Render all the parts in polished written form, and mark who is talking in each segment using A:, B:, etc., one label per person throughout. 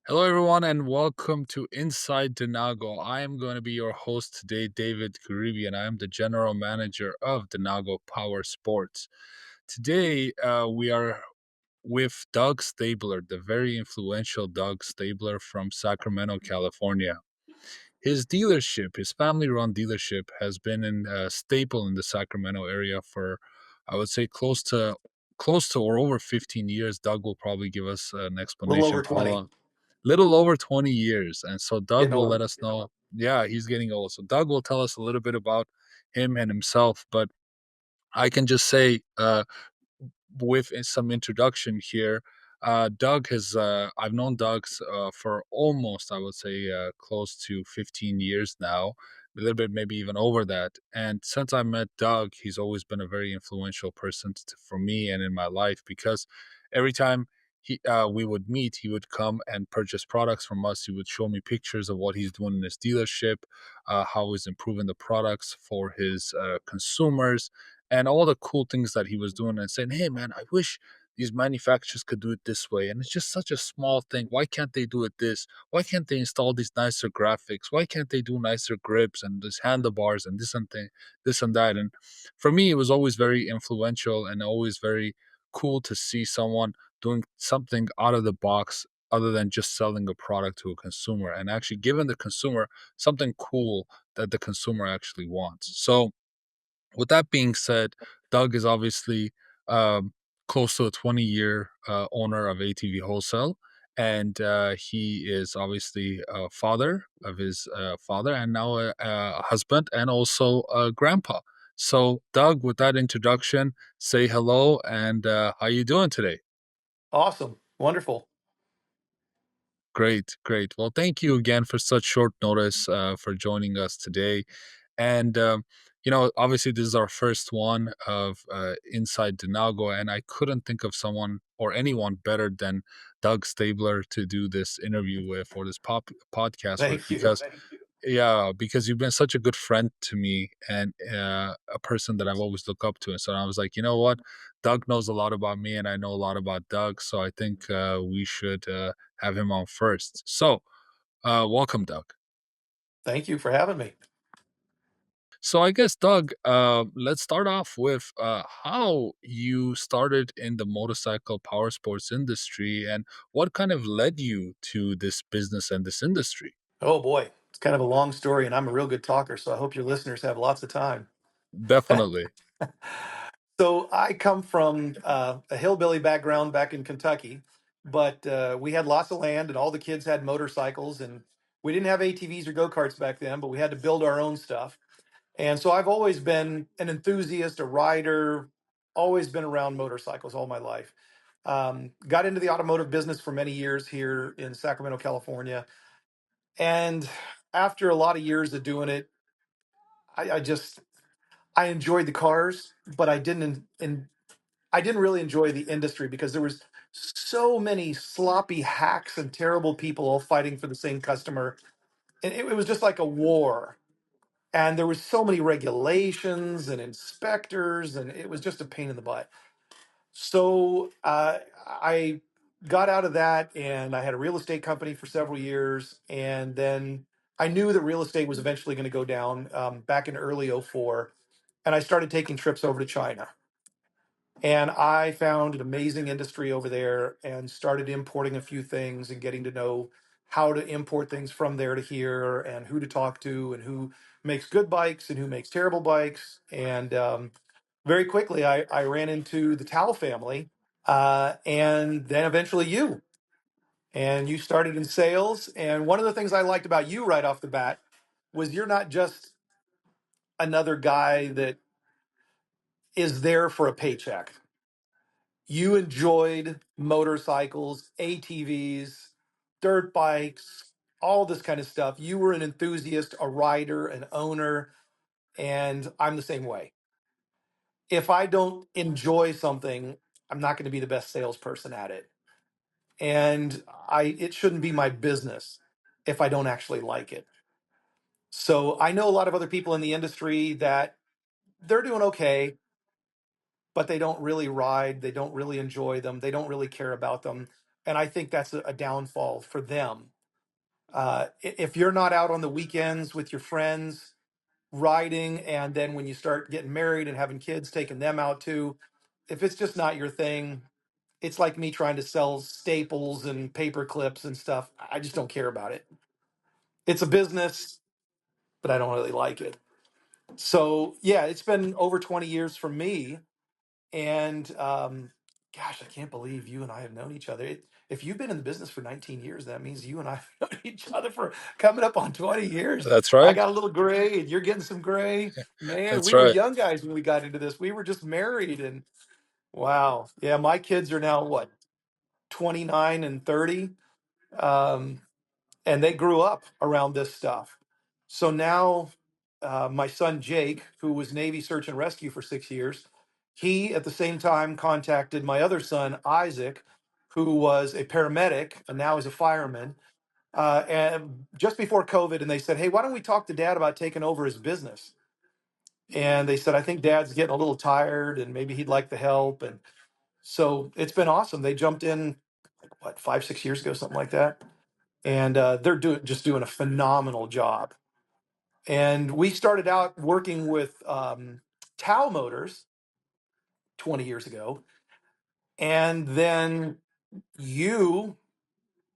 A: Hello, everyone, and welcome to Inside Denago. I am going to be your host today, David Garibyan. I am the general manager of Denago Power Sports. Today, we are with Doug Stabler, the very influential Doug Stabler from Sacramento, California. His dealership, his family-run dealership, has been in staple in the Sacramento area for, I would say, close to or over 15 years. Doug will probably give us an
B: A little
A: explanation
B: over
A: for how
B: 20.
A: long. Little over 20 years. And so Doug
B: Getting
A: will
B: old.
A: let us know. Yeah, he's getting old. So Doug will tell us a little bit about him and himself. But I can just say, with some introduction here, Doug has, I've known Doug for almost, I would say, close to 15 years now, a little bit, maybe even over that. And since I met Doug, he's always been a very influential person for me and in my life because every time we would meet, he would come and purchase products from us. He would show me pictures of what he's doing in his dealership, how he's improving the products for his consumers, and all the cool things that he was doing and saying, "Hey, man, I wish these manufacturers could do it this way. And it's just such a small thing. Why can't they do it this? Why can't they install these nicer graphics? Why can't they do nicer grips and these handlebars and this and that?" And for me, it was always very influential and always very cool to see someone doing something out of the box other than just selling a product to a consumer and actually giving the consumer something cool that the consumer actually wants. So, with that being said, Doug is obviously close to a 20-year owner of ATV Wholesale. And he is obviously a father of his father and now a husband and also a grandpa. So, Doug, with that introduction, say hello and how you doing today?
B: Awesome. Wonderful.
A: Great, great. Well, thank you again for such short notice for joining us today. And, obviously, this is our first one of Inside Denago, and I couldn't think of someone or anyone better than Doug Stabler to do this interview with or this podcast with
B: Thank you.
A: because yeah, because you've been such a good friend to me and a person that I've always looked up to. And so I was like, you know what? Doug knows a lot about me, and I know a lot about Doug. So I think we should have him on first. So, welcome, Doug.
B: Thank you for having me.
A: So I guess, Doug, let's start off with how you started in the motorcycle power sports industry and what kind of led you to this business and this industry.
B: Oh boy. It's kind of a long story, and I'm a real good talker, so I hope your listeners have lots of time.
A: Definitely.
B: So I come from a hillbilly background back in Kentucky, but we had lots of land, and all the kids had motorcycles, and we didn't have ATVs or go-karts back then, but we had to build our own stuff. And so I've always been an enthusiast, a rider, always been around motorcycles all my life. Got into the automotive business for many years here in Sacramento, California. And after a lot of years of doing it, I enjoyed the cars, but I didn't really enjoy the industry because there was so many sloppy hacks and terrible people all fighting for the same customer. And it was just like a war. And there was so many regulations and inspectors, and it was just a pain in the butt. So I got out of that, and I had a real estate company for several years, and then I knew that real estate was eventually going to go down back in early '04, and I started taking trips over to China. And I found an amazing industry over there and started importing a few things and getting to know how to import things from there to here and who to talk to and who makes good bikes and who makes terrible bikes. And very quickly, I ran into the Tao family and then eventually you. And you started in sales. And one of the things I liked about you right off the bat was you're not just another guy that is there for a paycheck. You enjoyed motorcycles, ATVs, dirt bikes, all this kind of stuff. You were an enthusiast, a rider, an owner, and I'm the same way. If I don't enjoy something, I'm not going to be the best salesperson at it. And I it shouldn't be my business if I don't actually like it. So I know a lot of other people in the industry that they're doing okay, but they don't really ride, they don't really enjoy them, they don't really care about them. and I think that's a downfall for them. If you're not out on the weekends with your friends riding, and then when you start getting married and having kids, taking them out too, if it's just not your thing, it's like me trying to sell staples and paper clips and stuff. I just don't care about it. It's a business, but I don't really like it. So yeah, it's been over 20 years for me. And gosh, I can't believe you and I have known each other. If you've been in the business for 19 years, that means you and I have known each other for coming up on 20 years.
A: That's
B: I
A: right.
B: got a little gray and you're getting some gray. Man,
A: That's
B: we were
A: right.
B: young guys when we got into this. We were just married, and wow. Yeah, my kids are now what, 29 and 30. Um, and they grew up around this stuff. So now, my son Jake, who was Navy Search and Rescue for 6 years, he at the same time contacted my other son Isaac, who was a paramedic and now is a fireman. And just before COVID, and they said, "Hey, why don't we talk to Dad about taking over his business?" And they said, "I think Dad's getting a little tired, and maybe he'd like the help." And so it's been awesome. They jumped in, like, what, 5, 6 years ago, something like that, and they're doing a phenomenal job. And we started out working with Tao Motors 20 years ago, and then you,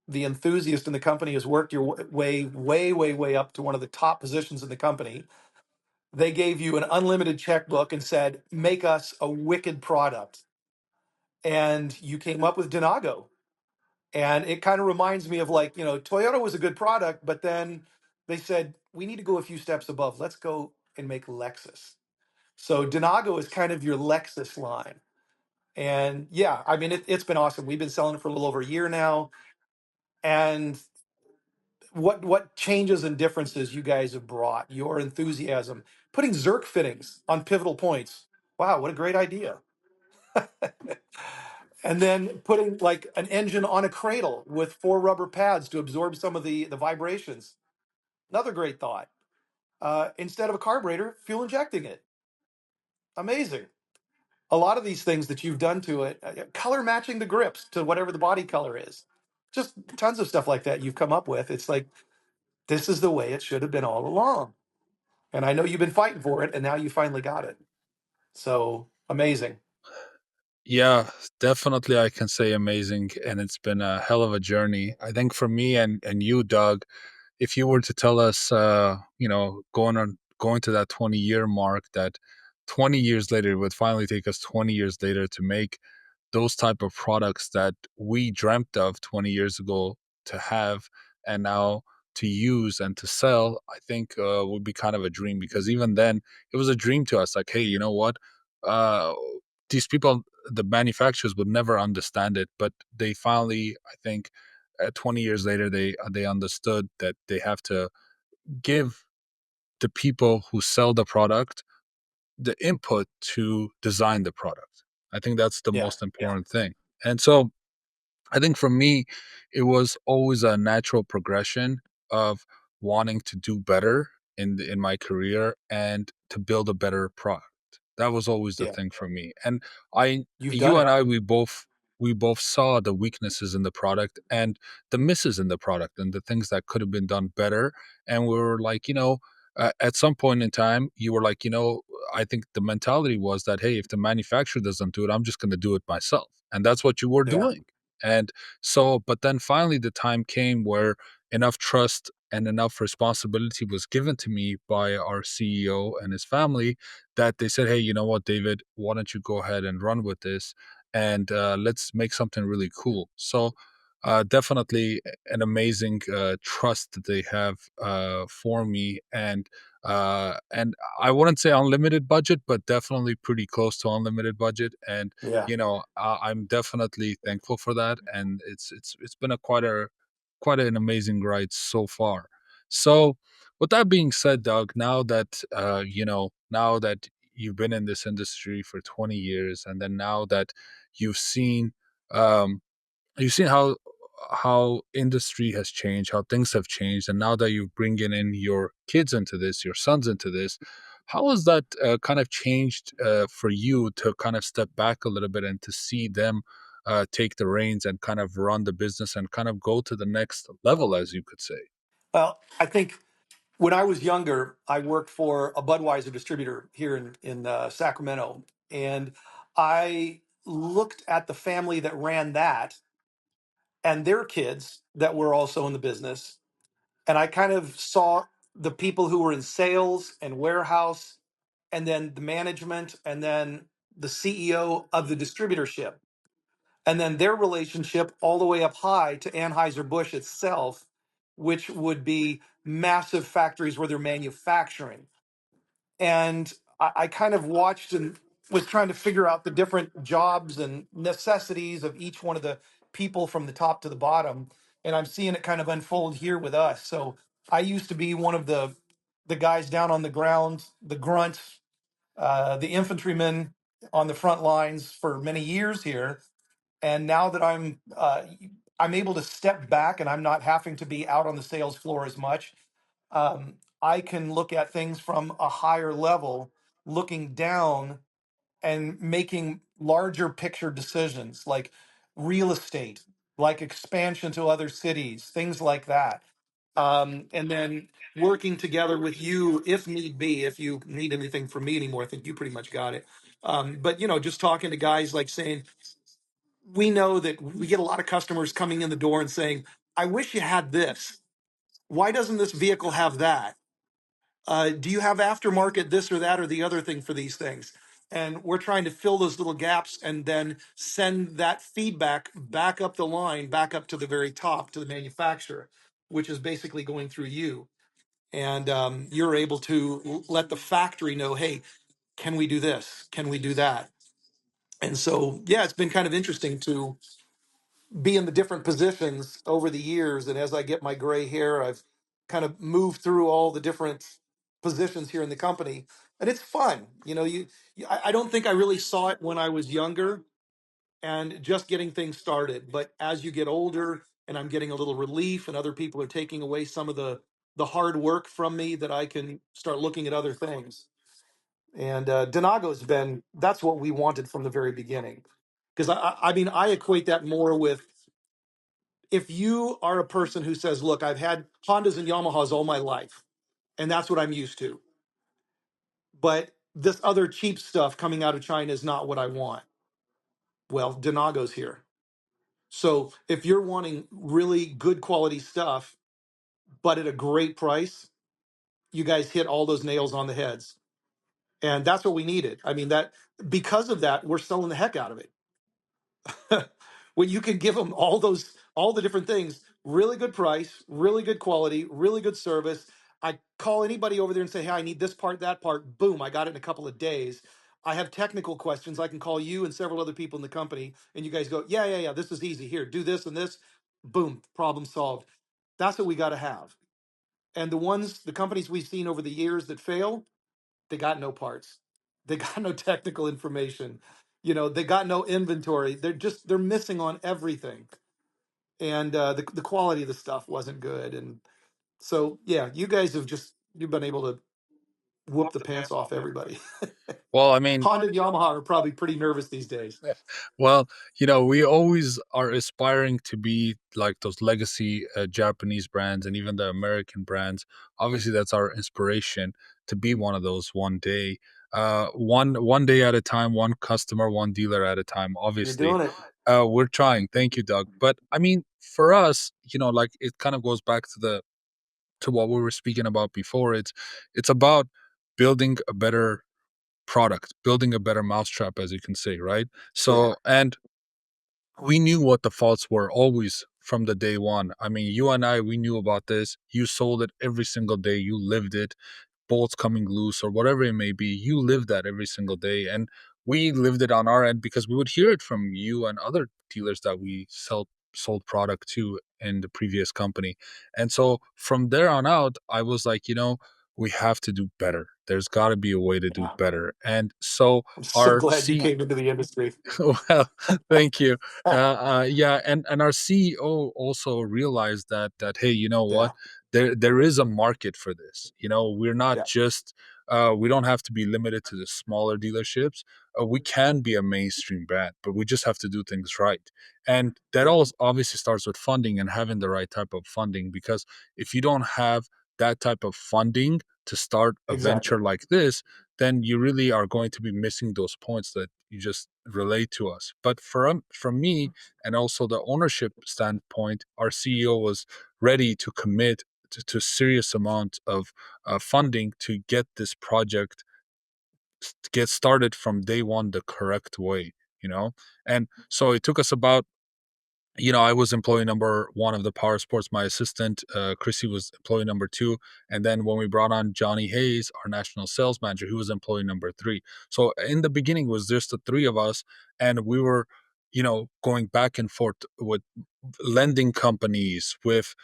B: the enthusiast in the company, has worked your way up to one of the top positions in the company. They gave you an unlimited checkbook and said, "Make us a wicked product," and you came up with Denago. And it kind of reminds me of, like, Toyota was a good product, but then they said, "We need to go a few steps above. Let's go and make Lexus." So Denago is kind of your Lexus line. And yeah, I mean, it's been awesome. We've been selling it for a little over a year now. And what changes and differences you guys have brought, your enthusiasm, putting Zerk fittings on pivotal points. Wow, what a great idea. And then putting like an engine on a cradle with four rubber pads to absorb some of the vibrations. Another great thought. Instead of a carburetor, fuel injecting it. Amazing. A lot of these things that you've done to it, color matching the grips to whatever the body color is. Just tons of stuff like that you've come up with. It's like, this is the way it should have been all along. And I know you've been fighting for it, and now you finally got it. So amazing.
A: Yeah, definitely I can say amazing, and it's been a hell of a journey. I think for me and you, Doug, if you were to tell us, going to that 20-year mark, that 20 years later, it would finally take us 20 years later to make those type of products that we dreamt of 20 years ago to have, and now to use and to sell, I think would be kind of a dream, because even then it was a dream to us. Like, hey, you know what? Uh, these people, the manufacturers, would never understand it, but they finally, I think, 20 years later, they understood that they have to give the people who sell the product the input to design the product. I think that's the
B: Yeah.
A: most important thing. And so I think for me, it was always a natural progression of wanting to do better in my career and to build a better product. That was always the
B: Yeah.
A: thing for me. And I
B: You've done
A: you and
B: it.
A: I, we both saw the weaknesses in the product and the misses in the product and the things that could have been done better. And we were like, at some point in time, you were like, I think the mentality was that, hey, if the manufacturer doesn't do it, I'm just going to do it myself. And that's what you were
B: Yeah.
A: doing. And so, but then finally the time came where enough trust and enough responsibility was given to me by our CEO and his family, that they said, hey, you know what, David, why don't you go ahead and run with this, and let's make something really cool. So, definitely an amazing trust that they have for me. And I wouldn't say unlimited budget, but definitely pretty close to unlimited budget. And
B: Yeah.
A: I'm definitely thankful for that, and it's been a quite an amazing ride so far. So, with that being said, Doug, now that you've been in this industry for 20 years, and then now that you've seen um, you've seen how industry has changed, how things have changed, and now that you're bringing in your kids into this, your sons into this, how has that kind of changed for you to kind of step back a little bit and to see them take the reins and kind of run the business and kind of go to the next level, as you could say.
B: Well, I think when I was younger, I worked for a Budweiser distributor here in Sacramento, and I looked at the family that ran that and their kids that were also in the business, and I kind of saw the people who were in sales and warehouse, and then the management, and then the CEO of the distributorship, and then their relationship all the way up high to Anheuser-Busch itself, which would be massive factories where they're manufacturing. And I kind of watched and was trying to figure out the different jobs and necessities of each one of the people from the top to the bottom. And I'm seeing it kind of unfold here with us. So I used to be one of the guys down on the ground, the grunts, the infantrymen on the front lines for many years here. And now that I'm able to step back and I'm not having to be out on the sales floor as much, I can look at things from a higher level, looking down and making larger picture decisions like real estate, like expansion to other cities, things like that. And then working together with you if need be, if you need anything from me anymore. I think you pretty much got it. But just talking to guys like saying, we know that we get a lot of customers coming in the door and saying, I wish you had this. Why doesn't this vehicle have that? Do you have aftermarket this or that or the other thing for these things? And we're trying to fill those little gaps and then send that feedback back up the line, back up to the very top to the manufacturer, which is basically going through you. And you're able to let the factory know, hey, can we do this? Can we do that? And so, yeah, it's been kind of interesting to be in the different positions over the years. And as I get my gray hair, I've kind of moved through all the different positions here in the company. And it's fun. I don't think I really saw it when I was younger and just getting things started. But as you get older and I'm getting a little relief and other people are taking away some of the hard work from me, that I can start looking at other things. And Denago's been, that's what we wanted from the very beginning. Because I mean, I equate that more with, if you are a person who says, look, I've had Hondas and Yamahas all my life, and that's what I'm used to, but this other cheap stuff coming out of China is not what I want. Well, Denago's here. So if you're wanting really good quality stuff, but at a great price, you guys hit all those nails on the heads. And that's what we needed. I mean, that because of that, we're selling the heck out of it. When you can give them all the different things, really good price, really good quality, really good service. I call anybody over there and say, hey, I need this part, that part. Boom, I got it in a couple of days. I have technical questions. I can call you and several other people in the company, and you guys go, yeah, yeah, yeah, this is easy. Here, do this and this. Boom, problem solved. That's what we got to have. And the companies we've seen over the years that fail, they got no parts. They got no technical information. They got no inventory. They're missing on everything. And the quality of the stuff wasn't good. And so, yeah, you've been able to whoop the pants off everybody.
A: Well, I mean,
B: Honda and Yamaha are probably pretty nervous these days.
A: well, we always are aspiring to be like those legacy Japanese brands and even the American brands. Obviously, that's our inspiration to be one of those one day. One day at a time, one customer, one dealer at a time.
B: You're
A: Obviously,
B: doing it.
A: we're trying. Thank you, Doug. But I mean, for us, like it kind of goes back to what we were speaking about before. It's about building a better product, building a better mousetrap, as you can say, right?
B: Yeah.
A: So, and we knew what the faults were always from the day one. I mean, you and I, we knew about this. You sold it every single day. You lived it, bolts coming loose or whatever it may be. You lived that every single day. And we lived it on our end because we would hear it from you and other dealers that we sold product to in the previous company. And so from there on out, I was like, we have to do better. There's got to be a way to do
B: Yeah.
A: better. And so
B: I'm so
A: our
B: glad you
A: C
B: came into the industry.
A: well, thank you. Yeah, and our CEO also realized that hey, you know what?
B: Yeah.
A: There is a market for this. We're not
B: Yeah.
A: just We don't have to be limited to the smaller dealerships. We can be a mainstream brand, but we just have to do things right. And that all obviously starts with funding and having the right type of funding, because if you don't have that type of funding to start a
B: Exactly.
A: venture like this, then you really are going to be missing those points that you just relate to us. But from me, and also the ownership standpoint, our CEO was ready to commit to serious amount of funding to get this project to get started from day one the correct way, you know. And so it took us about, I was employee number one of the power sports. My assistant, Chrissy, was employee number two. And then when we brought on Johnny Hayes, our national sales manager, he was employee number three. So in the beginning, it was just the three of us. And we were, going back and forth with lending companies, with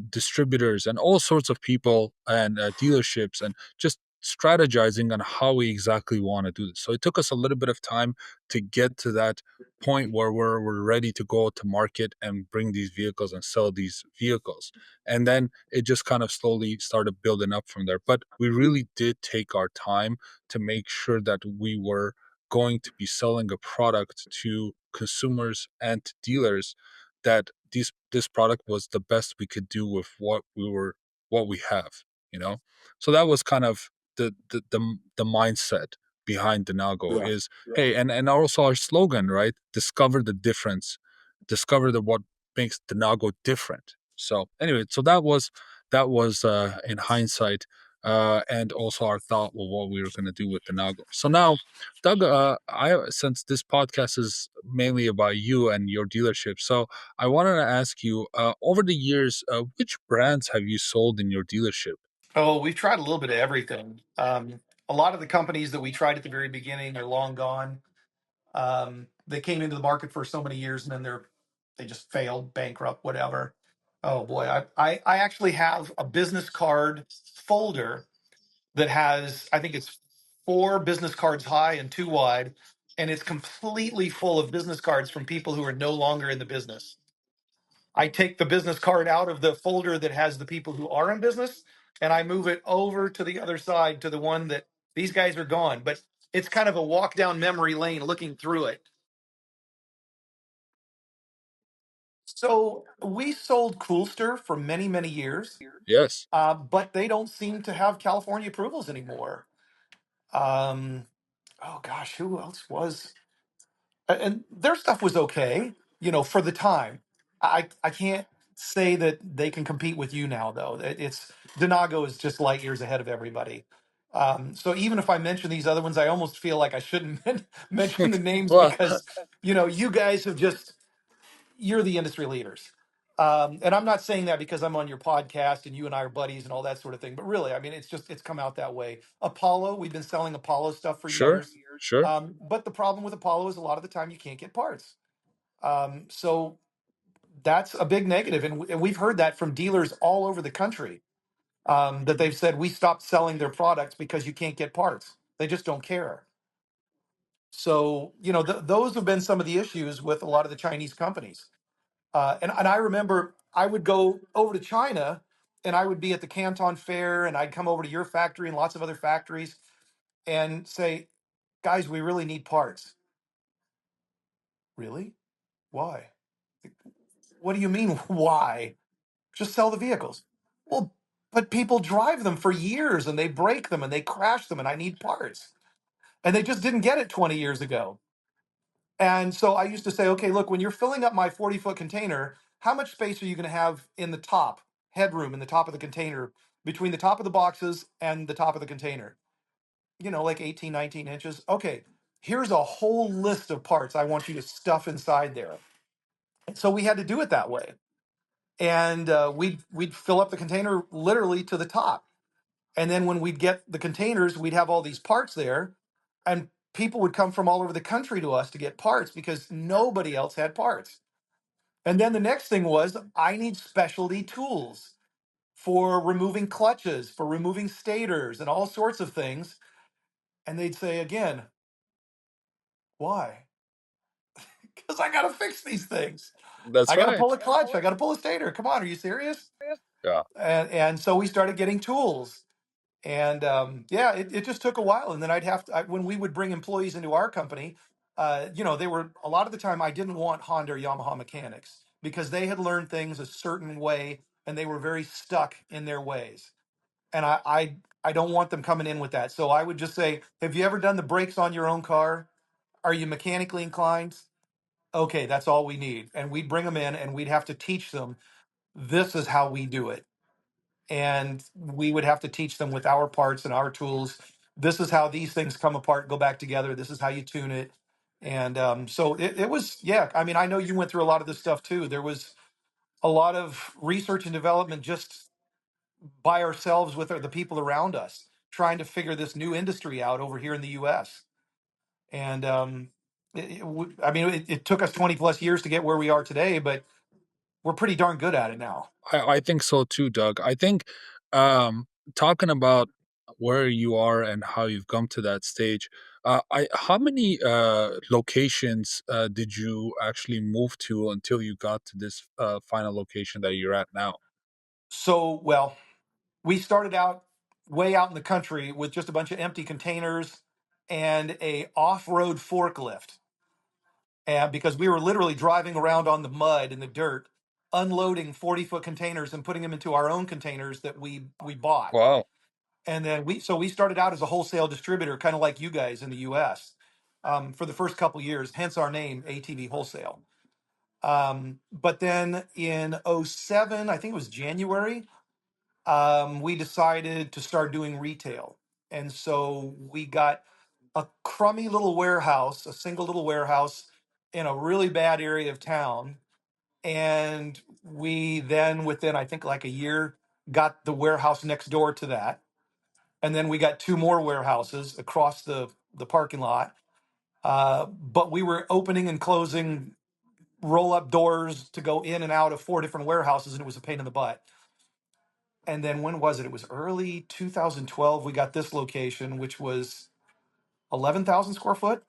A: distributors, and all sorts of people, and dealerships, and just strategizing on how we exactly want to do this. So it took us a little bit of time to get to that point where we're ready to go to market and bring these vehicles and sell these vehicles. And then it just kind of slowly started building up from there. But we really did take our time to make sure that we were going to be selling a product to consumers and to dealers, that this product was the best we could do with what we have, you know. So that was kind of the mindset behind Denago
B: Yeah.
A: is, hey, and also our slogan, right? Discover the difference, discover the what makes Denago different. So anyway, so that was in hindsight, and also our thought of what we were going to do with Denago. So now, Doug, I since this podcast is mainly about you and your dealership, so I wanted to ask you, over the years, which brands have you sold in your dealership?
B: Oh, we've tried a little bit of everything. A lot of the companies that we tried at the very beginning are long gone. They came into the market for so many years and then they just failed, bankrupt, whatever. Oh boy, I actually have a business card folder that has, I think it's four business cards high and two wide, and it's completely full of business cards from people who are no longer in the business. I take the business card out of the folder that has the people who are in business, and I move it over to the other side to the one that these guys are gone. But it's kind of a walk down memory lane looking through it. So we sold Coolster for many, many years,
A: Yes,
B: but they don't seem to have California approvals anymore. Um, oh gosh, who else was? And their stuff was okay, for the time. I can't say that they can compete with you now, though. It's Denago is just light years ahead of everybody. So even if I mention these other ones, I almost feel like I shouldn't mention the names
A: well,
B: because you guys have just you're the industry leaders. And I'm not saying that because I'm on your podcast and you and I are buddies and all that sort of thing. But really, I mean, it's come out that way. Apollo, we've been selling Apollo stuff for
A: sure,
B: years.
A: sure,
B: But the problem with Apollo is a lot of the time you can't get parts. So that's a big negative, and we've heard that from dealers all over the country, that they've said we stopped selling their products because you can't get parts. They just don't care. So those have been some of the issues with a lot of the Chinese companies. And I remember I would go over to China and I would be at the Canton Fair and I'd come over to your factory and lots of other factories and say, guys, we really need parts. Really? Why? What do you mean, why? Just sell the vehicles. Well, but people drive them for years and they break them and they crash them and I need parts. And they just didn't get it 20 years ago. And so I used to say, okay, look, when you're filling up my 40-foot container, how much space are you going to have in the top, headroom in the top of the container, between the top of the boxes and the top of the container? Like 18, 19 inches. Okay, here's a whole list of parts I want you to stuff inside there. And so we had to do it that way. And we'd fill up the container literally to the top. And then when we'd get the containers, we'd have all these parts there. And people would come from all over the country to us to get parts because nobody else had parts. And then the next thing was, I need specialty tools for removing clutches, for removing stators, and all sorts of things. And they'd say again, why? Because I got to fix these things.
A: that's
B: I got to
A: right.
B: pull a clutch. I got to pull a stator. Come on, are you serious?
A: Yeah,
B: And so we started getting tools. And yeah, it just took a while. And then when we would bring employees into our company, they were a lot of the time I didn't want Honda or Yamaha mechanics because they had learned things a certain way and they were very stuck in their ways. And I don't want them coming in with that. So I would just say, have you ever done the brakes on your own car? Are you mechanically inclined? Okay, that's all we need. And we'd bring them in and we'd have to teach them this is how we do it. And we would have to teach them with our parts and our tools. This is how these things come apart, go back together. This is how you tune it. And so it was, yeah. I mean, I know you went through a lot of this stuff too. There was a lot of research and development just by ourselves with the people around us, trying to figure this new industry out over here in the US. And I mean, it took us 20 plus years to get where we are today, but we're pretty darn good at it now.
A: I think so too, Doug. I think um, talking about where you are and how you've come to that stage, how many locations did you actually move to until you got to this final location that you're at now?
B: So, well, we started out way out in the country with just a bunch of empty containers and a off-road forklift. And because we were literally driving around on the mud and the dirt, unloading 40-foot containers and putting them into our own containers that we bought.
A: Wow,
B: And then we started out as a wholesale distributor, kind of like you guys in the US, for the first couple years, hence our name, ATV Wholesale. But then in '07, I think it was January, we decided to start doing retail. And so we got a crummy little warehouse, a single little warehouse in a really bad area of town. And we then, within I think like a year, got the warehouse next door to that. And then we got two more warehouses across the parking lot. But we were opening and closing roll up doors to go in and out of four different warehouses, and it was a pain in the butt. And then when was it? It was early 2012. We got this location, which was 11,000 square foot.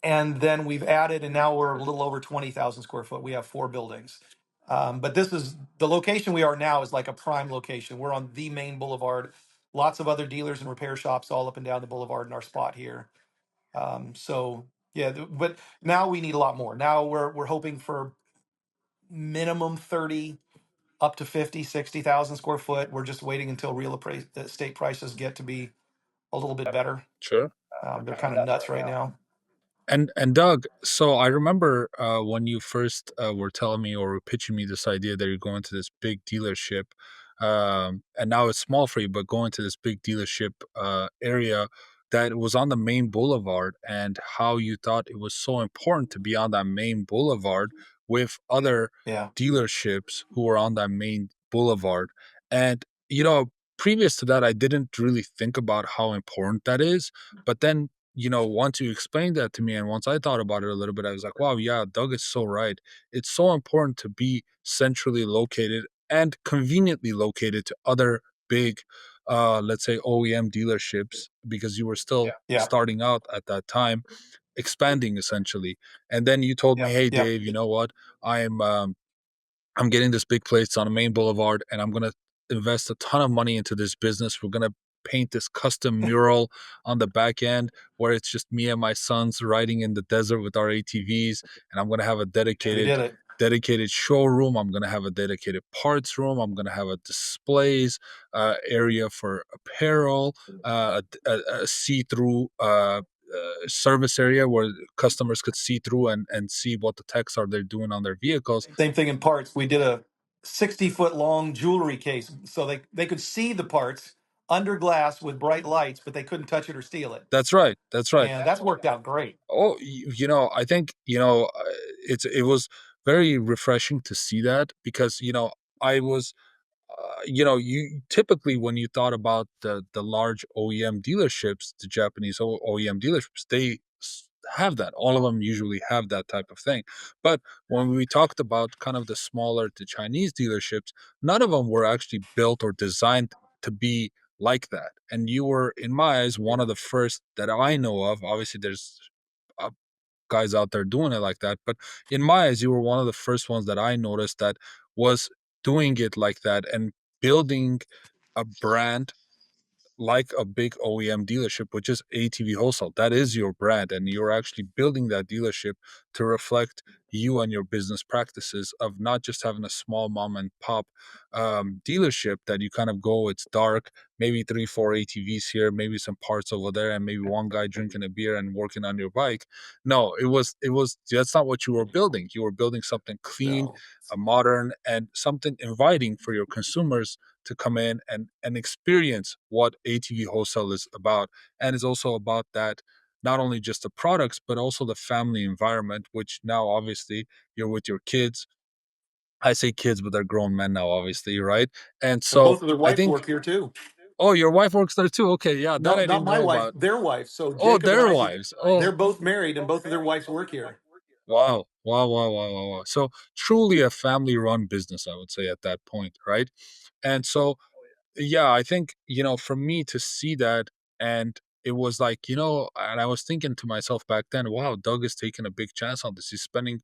B: And then we've added, and now we're a little over 20,000 square foot. We have four buildings. But this is the location we are now is like a prime location. We're on the main boulevard. Lots of other dealers and repair shops all up and down the boulevard in our spot here. So yeah, but now we need a lot more. Now we're hoping for minimum 30 up to 50, 60,000 square foot. We're just waiting until estate prices get to be a little bit better.
A: sure.
B: They're kind of nuts right now.
A: And Doug, so I remember when you first were telling me or were pitching me this idea that you're going to this big dealership, and now it's small for you, but going to this big dealership area that was on the main boulevard, and how you thought it was so important to be on that main boulevard with other
B: Yeah.
A: dealerships who were on that main boulevard. And previous to that, I didn't really think about how important that is. But then once you explained that to me and once I thought about it a little bit, I was like, wow, yeah, Doug is so right. It's so important to be centrally located and conveniently located to other big, let's say OEM dealerships, because you were still
B: Yeah.
A: starting out at that time, expanding essentially. And then you told me, hey,
B: Yeah.
A: Dave, you know what? I'm I'm getting this big place on a main boulevard and I'm going to invest a ton of money into this business. We're going to paint this custom mural on the back end where it's just me and my sons riding in the desert with our ATVs, and I'm going to have a
B: We did it.
A: dedicated showroom. I'm going to have a dedicated parts room. I'm going to have a displays area for apparel, a see-through service area where customers could see through and see what the techs are they're doing on their vehicles.
B: Same thing in parts. We did a 60-foot long jewelry case so they could see the parts under glass with bright lights, but they couldn't touch it or steal it.
A: That's right. That's right.
B: And that's worked out great.
A: Oh, I think, it was very refreshing to see that because, I was, you typically when you thought about the large OEM dealerships, the Japanese OEM dealerships, they have that. All of them usually have that type of thing. But when we talked about kind of the smaller, the Chinese dealerships, none of them were actually built or designed to be like that. And you were, in my eyes, one of the first that I know of. Obviously, there's uh, guys out there doing it like that. But in my eyes, you were one of the first ones that I noticed that was doing it like that and building a brand like a big OEM dealership, which is ATV Wholesale. That is your brand, and you're actually building that dealership to reflect you and your business practices of not just having a small mom and pop dealership that you kind of go, it's dark, maybe three, four ATVs here, maybe some parts over there, and maybe one guy drinking a beer and working on your bike. No, it was that's not what you were building. You were building something clean,
B: No.
A: modern, and something inviting for your consumers to come in and experience what ATV wholesale is about. And it's also about that, not only just the products, but also the family environment, which now obviously you're with your kids. I say kids, but they're grown men now, obviously, right? And
B: And
A: so
B: both of their
A: I
B: wives
A: think,
B: work here too.
A: oh, your wife works there too. Okay, yeah, that
B: No,
A: I
B: not
A: didn't
B: my
A: know
B: wife,
A: about.
B: their wife. So
A: Oh,
B: Jacob and
A: their
B: Isaac,
A: wives. Oh,
B: they're both married and both of their wives work here.
A: wow. Wow, wow, wow, wow, wow. So truly a family run business, I would say at that point, right? And so yeah, I think, for me to see that, and it was like, and I was thinking to myself back then, wow, Doug is taking a big chance on this. He's spending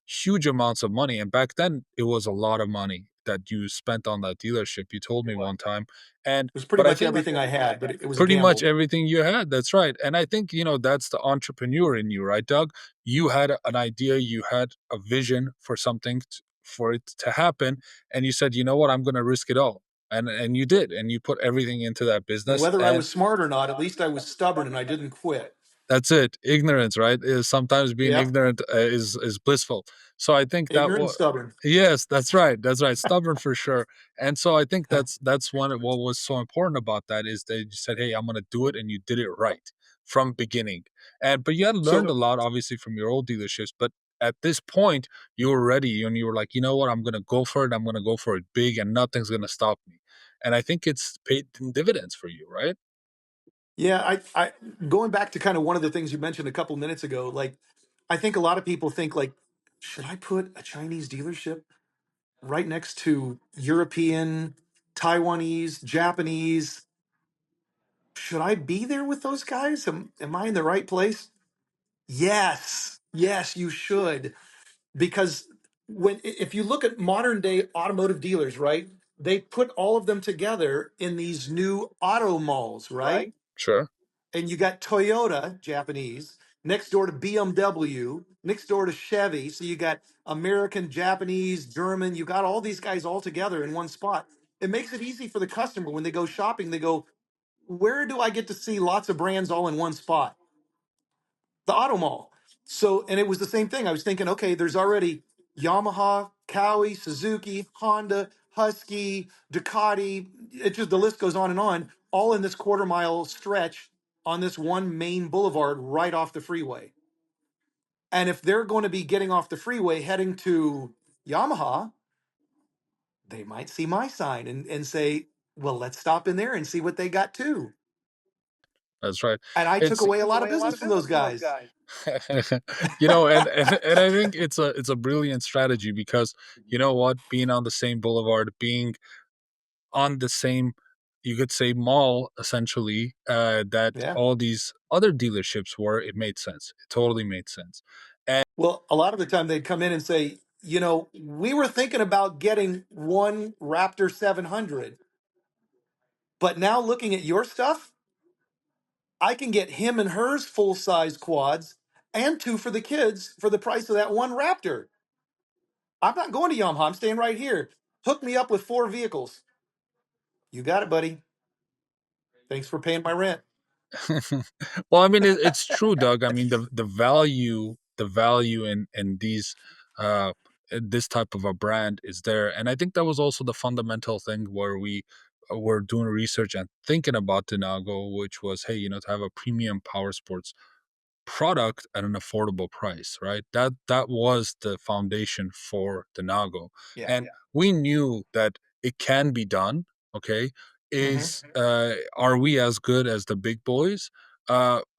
A: huge amounts of money. And back then, it was a lot of money that you spent on that dealership. You told me one time. And,
B: It was pretty
A: but I
B: much
A: think
B: everything I had, but it was a
A: pretty much
B: gamble.
A: everything you had. That's right. And I think, that's the entrepreneur in you, right, Doug? You had an idea, you had a vision for something, for it to happen. And you said, you know what, I'm going to risk it all. And you did. And you put everything into that
B: And
A: business.
B: whether I
A: And
B: was smart or not, at least I was stubborn and I didn't quit.
A: that's it. Ignorance, right? Is sometimes being
B: Yeah,
A: ignorant is blissful. So I think that
B: ignorant and
A: was
B: stubborn.
A: yes, that's right. That's right. Stubborn for sure. And so I think that's one of what was so important about that is that you said, "Hey, I'm going to do it," and you did it right from beginning. And but you had learned
B: So
A: a lot, obviously, from your old dealerships. But at this point, you were ready, and you were like, "You know what? I'm going to go for it. I'm going to go for it big, and nothing's going to stop me." And I think it's paid dividends for you, right?
B: yeah, I going back to kind of one of the things you mentioned a couple minutes ago, like I think a lot of people think like, should I put a Chinese dealership right next to European, Taiwanese, Japanese? Should I be there with those guys? Am I in the right place? Yes. Yes, you should. Because if you look at modern day automotive dealers, right? They put all of them together in these new auto malls, right?
A: Sure.
B: And you got Toyota, Japanese, next door to BMW, next door to Chevy. So you got American, Japanese, German, you got all these guys all together in one spot. It makes it easy for the customer when they go shopping. They go, where do I get to see lots of brands all in one spot? The auto mall. So, and it was the same thing. I was thinking, okay, there's already Yamaha, Cowie, Suzuki, Honda, Husky, Ducati. It just the list goes on, all in this quarter mile stretch on this one main boulevard right off the freeway. And if they're going to be getting off the freeway heading to Yamaha, they might see my sign and say, well, let's stop in there and see what they got too.
A: That's right.
B: And I took
A: It's
B: away a lot of business from those guys.
A: and I think it's a brilliant strategy because you know what, being on the same boulevard, being on the same, you could say, mall essentially, that
B: Yeah.
A: all these other dealerships were, it made sense. It totally made sense. And
B: Well, a lot of the time they'd come in and say, we were thinking about getting one Raptor 700, but now looking at your stuff, I can get him and hers full size quads and two for the kids for the price of that one Raptor. I'm not going to Yamaha. I'm staying right here. Hook me up with four vehicles. You got it, buddy. Thanks for paying my rent.
A: well, I mean, it's true, Doug. I mean, the value in these this type of a brand is there, and I think that was also the fundamental thing where we were doing research and thinking about Denago, which was, hey, to have a premium power sports product at an affordable price, right? That was the foundation for the Nago.
B: Yeah.
A: And we knew that it can be done, okay?
B: Hmm.
A: Is are we as good as the big boys?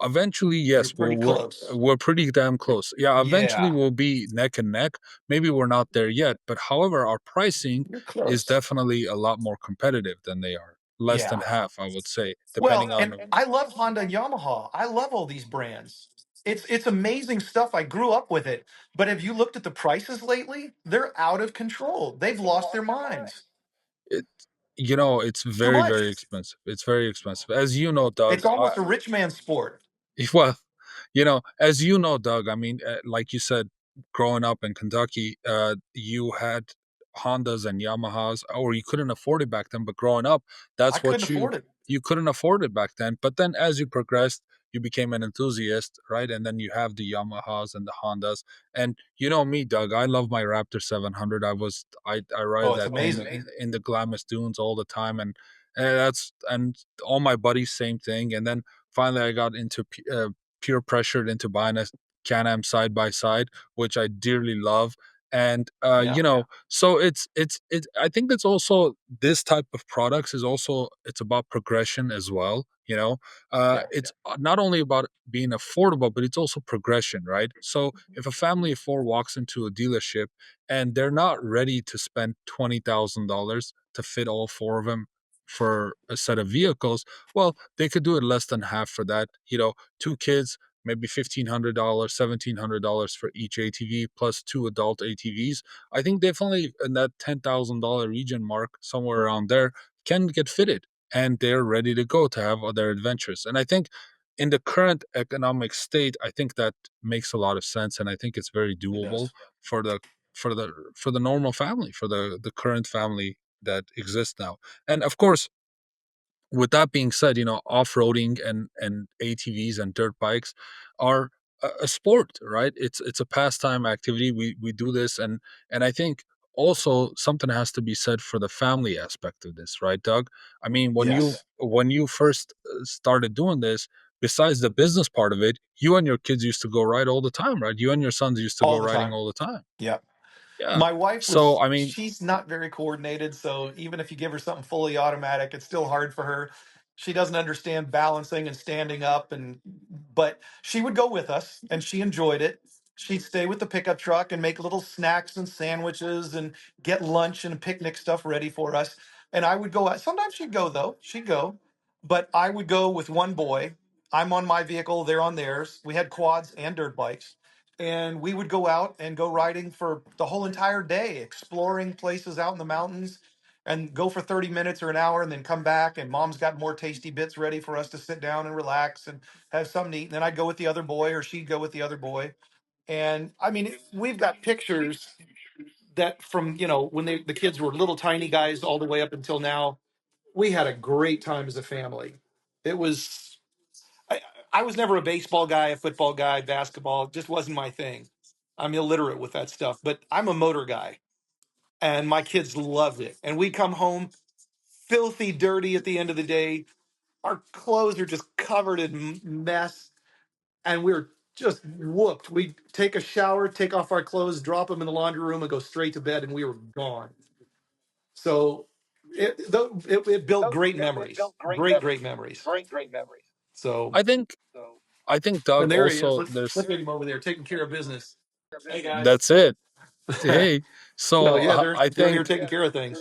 A: Eventually,
B: You're
A: yes, we're
B: pretty
A: we're
B: close.
A: we're pretty damn close. Yeah, eventually
B: Yeah,
A: we'll be neck and neck. Maybe we're not there yet, but however, our pricing
B: you're
A: is
B: close.
A: definitely a lot more competitive than they are. Less than
B: Yeah.
A: half, I would say,
B: Well,
A: depending on.
B: and I love Honda and Yamaha. I love all these brands. It's amazing stuff. I grew up with it. But have you looked at the prices lately? They're out of control. They've lost their minds.
A: It's
B: too
A: very,
B: much.
A: very expensive. It's very expensive. As you know, Doug,
B: It's almost a rich man's sport.
A: well, as you know, Doug, I mean, like you said, growing up in Kentucky, you had Hondas and Yamahas, or you couldn't afford it back then. But growing up,
B: I
A: that's
B: couldn't
A: what
B: afford it.
A: you couldn't afford it back then. But then, as you progressed, you became an enthusiast, right? And then you have the Yamahas and the Hondas. And you know me, Doug, I love my Raptor 700. I
B: Oh,
A: ride
B: it's
A: that thing
B: amazing.
A: in the Glamis Dunes all the time, and all my buddies, same thing. And then finally, I got into peer pressured into buying a Can-Am side by side, which I dearly love. And
B: Yeah,
A: so it's I think that's also this type of products is also it's about progression as well.
B: yeah,
A: It's not only about being affordable, but it's also progression, right? So if a family of four walks into a dealership and they're not ready to spend $20,000 to fit all four of them for a set of vehicles, well, they could do it less than half for that. Two kids, maybe $1,500, $1,700 for each ATV plus two adult ATVs. I think definitely in that $10,000 region mark, somewhere around there, can get fitted and they're ready to go to have other adventures. And I think in the current economic state, I think that makes a lot of sense. And I think it's very
B: it
A: doable
B: does.
A: for the normal family, for the current family that exists now. And of course, with that being said, off-roading and ATVs and dirt bikes are a sport, right? It's a pastime activity. We do this, and I think also something has to be said for the family aspect of this, right, Doug? I mean,
B: Yes,
A: when you first started doing this, besides the business part of it, you and your kids used to go ride all the time, right? You and your sons used to go
B: all the
A: riding
B: time.
A: all the time.
B: Yeah.
A: Yeah.
B: My wife
A: So
B: was,
A: I mean,
B: she's not very coordinated. So even if you give her something fully automatic, it's still hard for her. She doesn't understand balancing and standing up. But she would go with us and she enjoyed it. She'd stay with the pickup truck and make little snacks and sandwiches and get lunch and picnic stuff ready for us. And I would go out. Sometimes she'd go, though. She'd go. But I would go with one boy. I'm on my vehicle, they're on theirs. We had quads and dirt bikes, and we would go out and go riding for the whole entire day, exploring places out in the mountains, and go for 30 minutes or an hour and then come back, and mom's got more tasty bits ready for us to sit down and relax and have something to eat. And then I'd go with the other boy or she'd go with the other boy. And I mean, we've got pictures that from, when the kids were little tiny guys all the way up until now. We had a great time as a family. It was I, I was never a baseball guy, a football guy, basketball. It just wasn't my thing. I'm illiterate with that stuff, but I'm a motor guy, and my kids loved it. And we come home filthy dirty at the end of the day. Our clothes are just covered in mess, and we're just whooped. We take a shower, take off our clothes, drop them in the laundry room, and go straight to bed, and we were gone. So it built great memories, great memories. So,
A: I think I think
B: and
A: Doug
B: there he is.
A: also
B: Let's
A: there's
B: look at him over there taking care of business. Hey guys.
A: that's it. Hey,
B: So
A: so
B: yeah,
A: I
B: they're here
A: think
B: taking care of things.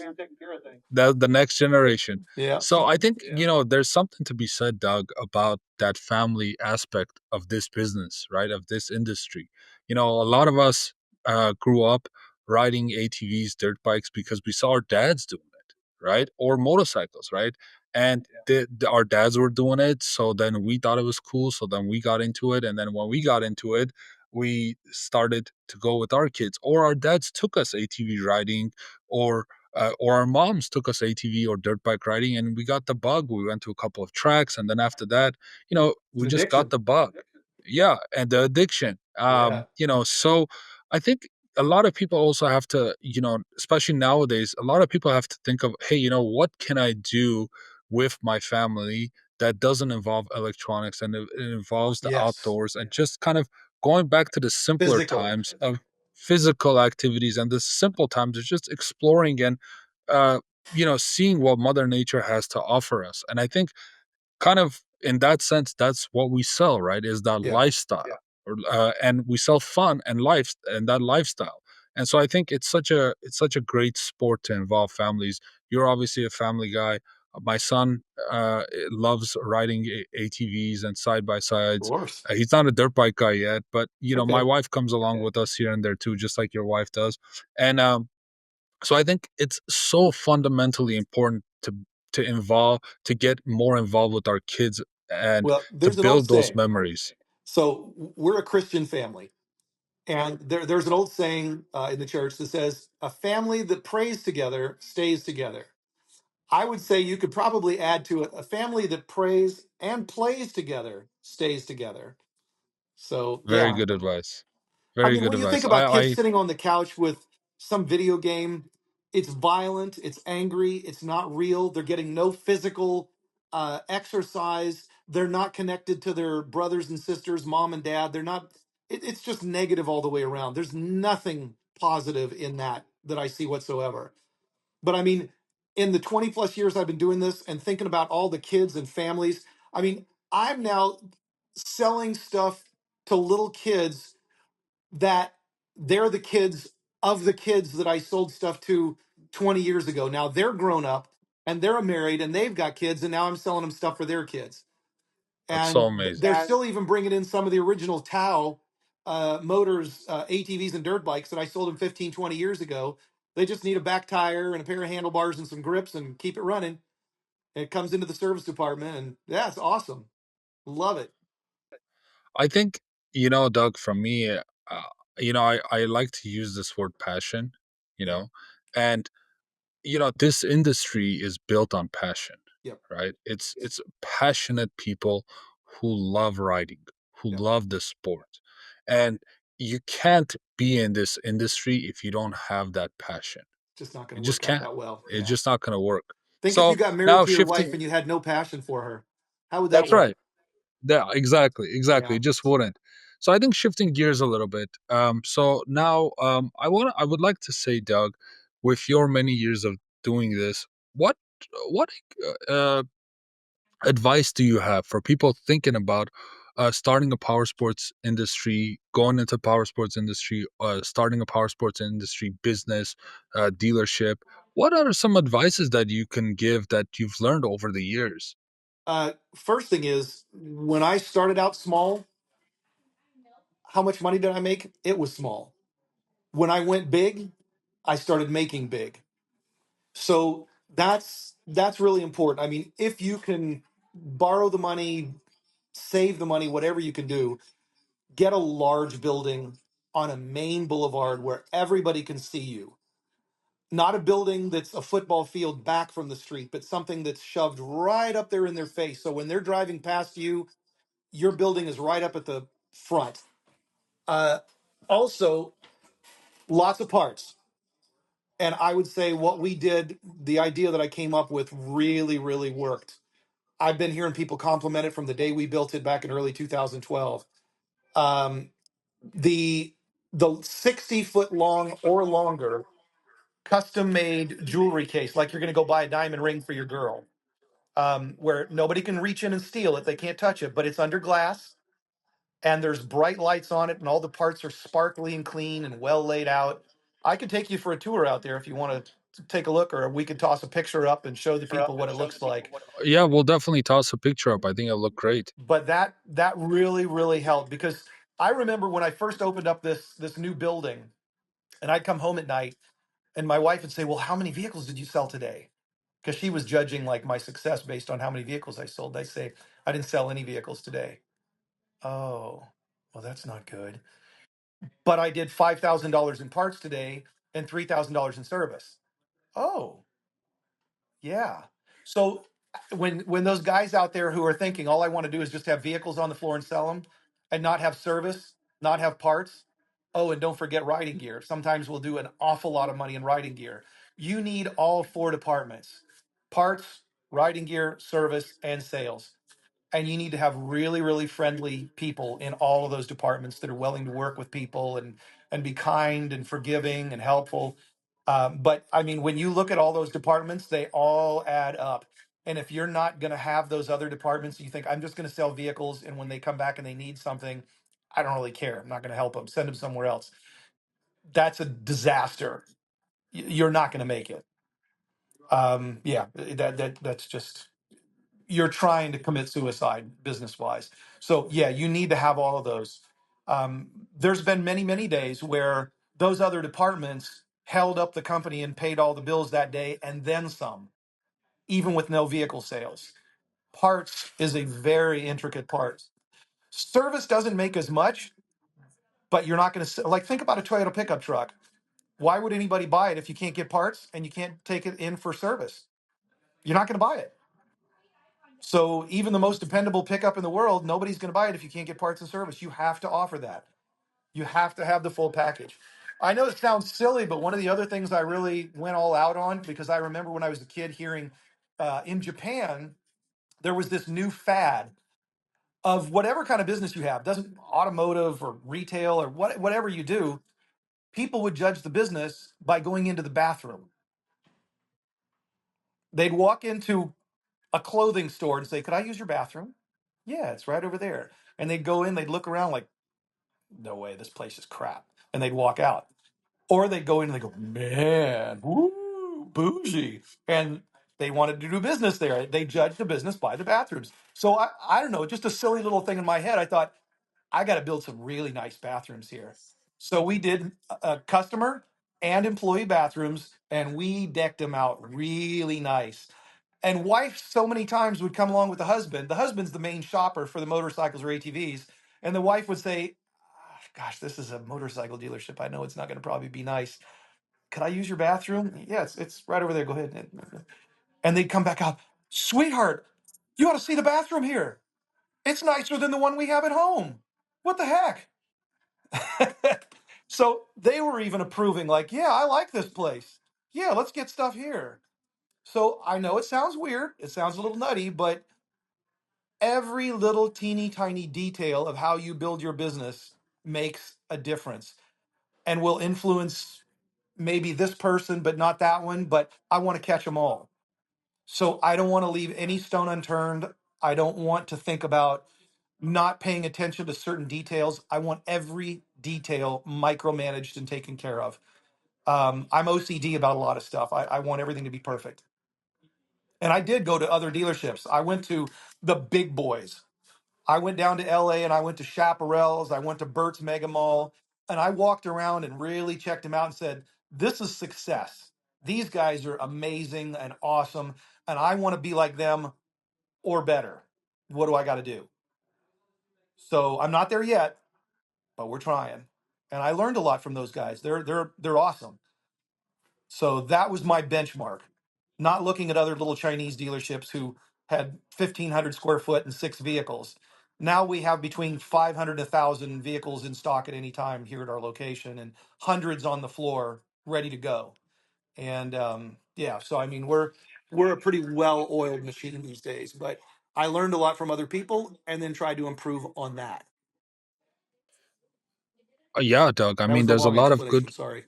A: that the next generation.
B: Yeah.
A: So I think there's something to be said, Doug, about that family aspect of this business, right? Of this industry. A lot of us grew up riding ATVs, dirt bikes, because we saw our dads doing it, right? Or motorcycles, right? And our dads were doing it, so then we thought it was cool. So then we got into it, and then when we got into it, we started to go with our kids, or our dads took us ATV riding, or our moms took us ATV or dirt bike riding, and we got the bug. We went to a couple of tracks, and then after that,
B: It's
A: we
B: an
A: just got
B: addiction.
A: the bug. Yeah, and the addiction.
B: Yeah.
A: So I think a lot of people also have to, especially nowadays, a lot of people have to think of, hey, what can I do with my family that doesn't involve electronics and it involves the
B: Yes.
A: outdoors and just kind of going back to the simpler
B: Physical.
A: times of physical activities and the simple times of just exploring and uh, seeing what Mother Nature has to offer us. And I think kind of in that sense, that's what we sell, right? Is that
B: Yeah.
A: lifestyle, and we sell fun and life and that lifestyle. And so I think it's such a great sport to involve families. You're obviously a family guy. My son loves riding ATVs and side by
B: Of
A: sides.
B: course.
A: He's not a dirt bike guy yet, but my
B: Okay.
A: wife comes along with us here and there too, just like your wife does. And so I think it's so fundamentally important to to get more involved with our kids and
B: Well,
A: to
B: there's an old
A: build those
B: saying.
A: memories.
B: So we're a Christian family, and there's an old saying in the church that says, "A family that prays together stays together." I would say you could probably add to it, "A family that prays and plays together stays together." So
A: Very
B: yeah,
A: good advice.
B: I
A: Very
B: mean,
A: good
B: when you think
A: advice.
B: about kids
A: I
B: sitting on the couch with some video game, it's violent, it's angry, it's not real. They're getting no physical exercise. They're not connected to their brothers and sisters, mom and dad. They're not. It's just negative all the way around. There's nothing positive in that I see whatsoever. But I mean, in the 20 plus years I've been doing this and thinking about all the kids and families, I mean, I'm now selling stuff to little kids that they're the kids of the kids that I sold stuff to 20 years ago. Now they're grown up and they're married and they've got kids, and now I'm selling them stuff for their kids.
A: That's so
B: And
A: amazing.
B: they're still even bringing in some of the original Tao motors, ATVs and dirt bikes that I sold them 15, 20 years ago. They just need a back tire and a pair of handlebars and some grips and keep it running. It comes into the service department, and yeah, it's awesome. Love it.
A: I think, Doug, from me, I like to use this word passion, you
B: Yep.
A: know, and this industry is built on passion,
B: Yep.
A: right? It's passionate people who love riding, who
B: Yep.
A: love the sport. And you can't be in this industry if you don't have that passion.
B: Just not going
A: You
B: to
A: just
B: work out
A: can't.
B: that well.
A: It's
B: Yeah.
A: just not going to work.
B: Think if you
A: So
B: got married
A: now
B: to your wife
A: shifting,
B: and you had no passion for her, how would that
A: that's
B: work?
A: right. Yeah, exactly, exactly.
B: Yeah.
A: It just wouldn't. So I think shifting gears a little bit. So now, I would like to say, Doug, with your many years of doing this, what what uh, advice do you have for people thinking about starting a power sports industry, going into power sports industry, starting a power sports industry business, dealership? What are some advices that you can give that you've learned over the years?
B: First thing is, when I started out small, how much money did I make? It was small. When I went big, I started making big. So that's really important. I mean, if you can borrow the money, save the money, whatever you can do, get a large building on a main boulevard where everybody can see you. Not a building that's a football field back from the street, but something that's shoved right up there in their face. So when they're driving past you, your building is right up at the front. Uh, Also, lots of parts. And I would say what we did, the idea that I came up with really, really worked. I've been hearing people compliment it from the day we built it back in early 2012. Um, the the 60-foot long or longer custom made jewelry case, like you're going to go buy a diamond ring for your girl, where nobody can reach in and steal it. They can't touch it, but it's under glass and there's bright lights on it, and all the parts are sparkly and clean and well laid out. I could take you for a tour out there if you want to take a look, or we could toss a picture up and show the people what it looks like.
A: Yeah, we'll definitely toss a picture up. I think it'll look great.
B: But that really really helped, because I remember when I first opened up this new building, and I'd come home at night, and my wife would say, "Well, how many vehicles did you sell today?" Because she was judging like my success based on how many vehicles I sold. I say, "I didn't sell any vehicles today." Oh, well, that's not good. But I did $5,000 in parts today and $3,000 in service. Oh, yeah. So when those guys out there who are thinking all I want to do is just have vehicles on the floor and sell them and not have service, not have parts. Oh, and don't forget riding gear. Sometimes we'll do an awful lot of money in riding gear. You need all four departments: parts, riding gear, service, and sales. And you need to have really really friendly people in all of those departments that are willing to work with people and be kind and forgiving and helpful. But I mean, when you look at all those departments, they all add up. And if you're not going to have those other departments, you think I'm just going to sell vehicles, and when they come back and they need something, I don't really care, I'm not going to help them, send them somewhere else. That's a disaster. You're not going to make it. Yeah, that's just, you're trying to commit suicide business wise. So yeah, you need to have all of those. There's been many, many days where those other departments held up the company and paid all the bills that day and then some. even with no vehicle sales. Parts is a very intricate part. Service doesn't make as much, but you're not going to, like, think about a Toyota pickup truck. Why would anybody buy it if you can't get parts and you can't take it in for service? You're not going to buy it. So even the most dependable pickup in the world, nobody's going to buy it if you can't get parts and service. You have to offer that. You have to have the full package. I know it sounds silly, but one of the other things I really went all out on, because I remember when I was a kid hearing in Japan, there was this new fad of whatever kind of business you have, doesn't automotive or retail or whatever you do, people would judge the business by going into the bathroom. They'd walk into a clothing store and say, "Could I use your bathroom?" "Yeah, it's right over there." And they'd go in, they'd look around like, "No way, this place is crap." And they'd walk out. Or they'd go in and they go, "Man, woo, bougie." And they wanted to do business there. They judged the business by the bathrooms. So I don't know, just a silly little thing in my head. I thought, I got to build some really nice bathrooms here. So we did customer and employee bathrooms, and we decked them out really nice. And wife so many times would come along with the husband. The husband's the main shopper for the motorcycles or ATVs, and the wife would say, "Ah, gosh, this is a motorcycle dealership. I know it's not going to probably be nice. Could I use your bathroom?" "Yeah, it's right over there. Go ahead." And they'd come back out, "Sweetheart, you ought to see the bathroom here. It's nicer than the one we have at home. What the heck?" So they were even approving, like, "Yeah, I like this place. Yeah, let's get stuff here." So I know it sounds weird, it sounds a little nutty, but every little teeny tiny detail of how you build your business makes a difference and will influence maybe this person, but not that one. But I want to catch them all. So I don't want to leave any stone unturned. I don't want to think about not paying attention to certain details. I want every detail micromanaged and taken care of. I'm OCD about a lot of stuff. I want everything to be perfect. And I did go to other dealerships. I went to the big boys. I went down to LA and I went to Chaparral's. I went to Burt's Mega Mall, and I walked around and really checked them out and said, "This is success. These guys are amazing and awesome. And I want to be like them or better. What do I got to do?" So I'm not there yet, but we're trying. And I learned a lot from those guys. They're awesome. So that was my benchmark. Not looking at other little Chinese dealerships who had 1,500 square foot and six vehicles. Now we have between 500 and 1,000 vehicles in stock at any time here at our location, and hundreds on the floor ready to go. And yeah, so I mean, we're a pretty well oiled machine these days. But I learned a lot from other people, and then tried to improve on that.
A: Yeah, Doug. I
B: That
A: mean,
B: was a
A: there's a
B: long
A: lot of good.
B: explanation. Sorry.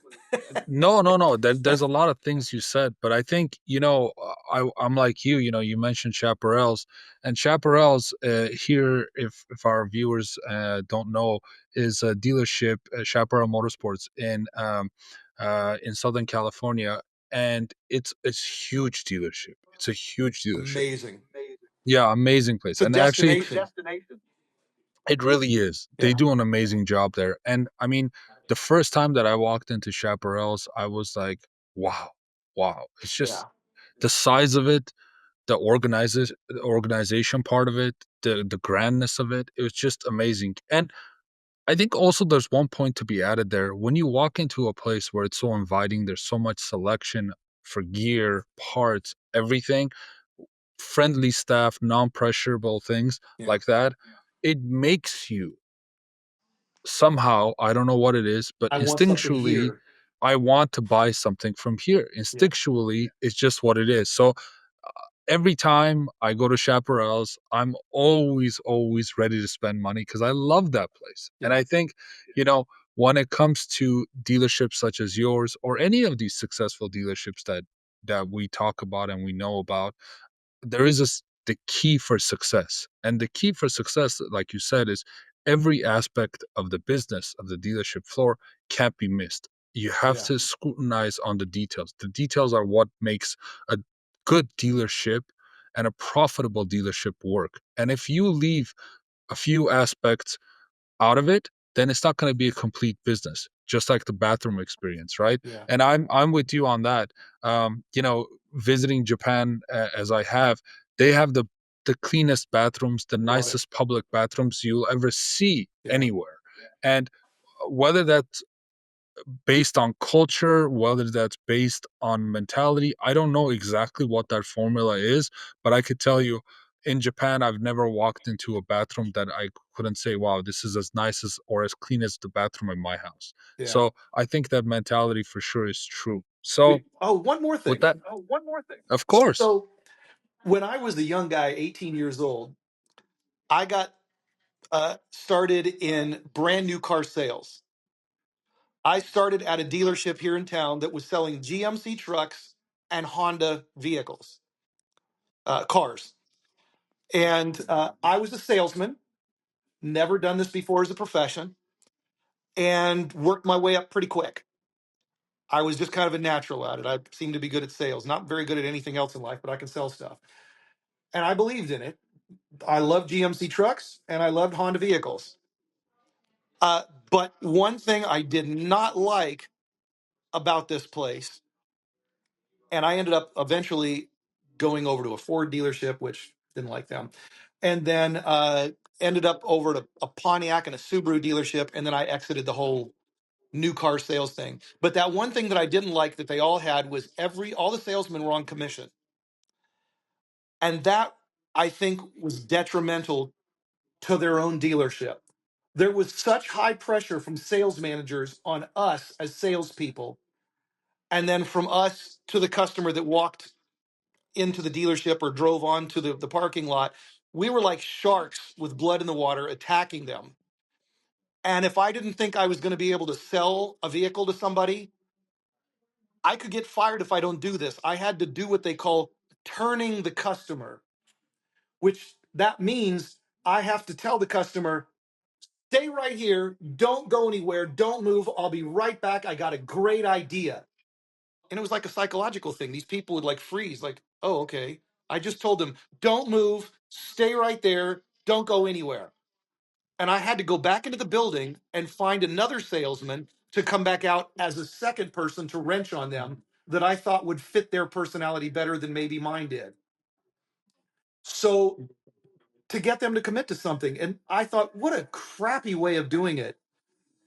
A: No, no, no. There's a lot of things you said, but I think I'm like you. You mentioned Chaparrals, and Chaparrals here. If our viewers don't know, is a dealership, Chaparral Motorsports in Southern California, and it's huge dealership. It's a huge dealership.
B: Amazing.
A: Yeah, amazing place,
B: It's a
A: and actually,
B: destination.
A: it really is. They
B: Yeah.
A: do an amazing job there. And I mean, the first time that I walked into Chaparral's, I was like, wow, wow. It's just
B: Yeah.
A: the size of it, the organization part of it, the grandness of it. It was just amazing. And I think also there's one point to be added there. When you walk into a place where it's so inviting, there's so much selection for gear, parts, everything, friendly staff, non-pressurable things
B: Yeah.
A: like that, it makes you somehow, I don't know what it is, but
B: I want something
A: instinctually,
B: here.
A: I want to buy something from here.
B: Yeah.
A: Instinctually, it's just what it is. So every time I go to Chaparral's, I'm always, always ready to spend money because I love that place. And
B: Yeah.
A: I think, you know, when it comes to dealerships such as yours or any of these successful dealerships that we talk about and we know about, there is the key for success. And the key for success, like you said, is every aspect of the business of the dealership floor can't be missed. You have
B: Yeah.
A: to scrutinize on the details. The details are what makes a good dealership and a profitable dealership work. And if you leave a few aspects out of it, then it's not going to be a complete business, just like the bathroom experience, right?
B: Yeah.
A: And I'm with you on that. visiting Japan as I have, they have the cleanest bathrooms, the
B: Right.
A: nicest public bathrooms you'll ever see
B: Yeah.
A: anywhere. And whether that's based on culture, whether that's based on mentality, I don't know exactly what that formula is, but I could tell you in Japan, I've never walked into a bathroom that I couldn't say, wow, this is as nice as or as clean as the bathroom in my house.
B: Yeah.
A: So I think that mentality for sure is true. So
B: Oh, one more
A: with
B: thing.
A: that, of course.
B: So when I was a young guy, 18 years old, I got started in brand new car sales. I started at a dealership here in town that was selling GMC trucks and Honda vehicles, cars. And I was a salesman, never done this before as a profession, and worked my way up pretty quick. I was just kind of a natural at it. I seemed to be good at sales, not very good at anything else in life, but I can sell stuff. And I believed in it. I loved GMC trucks and I loved Honda vehicles. But one thing I did not like about this place, and I ended up eventually going over to a Ford dealership, which didn't like them, and then ended up over to a Pontiac and a Subaru dealership, and then I exited the whole new car sales thing. But that one thing that I didn't like that they all had was all the salesmen were on commission, and that I think was detrimental to their own dealership. There was such high pressure from sales managers on us as salespeople, and then from us to the customer that walked into the dealership or drove onto the parking lot. We were like sharks with blood in the water attacking them. And if I didn't think I was going to be able to sell a vehicle to somebody, I could get fired if I don't do this. I had to do what they call turning the customer, which that means I have to tell the customer, stay right here, don't go anywhere, don't move, I'll be right back. I got a great idea. And it was like a psychological thing. These people would like freeze, like, oh, okay. I just told them, don't move, stay right there, don't go anywhere. And I had to go back into the building and find another salesman to come back out as a second person to wrench on them that I thought would fit their personality better than maybe mine did. So to get them to commit to something. And I thought, what a crappy way of doing it.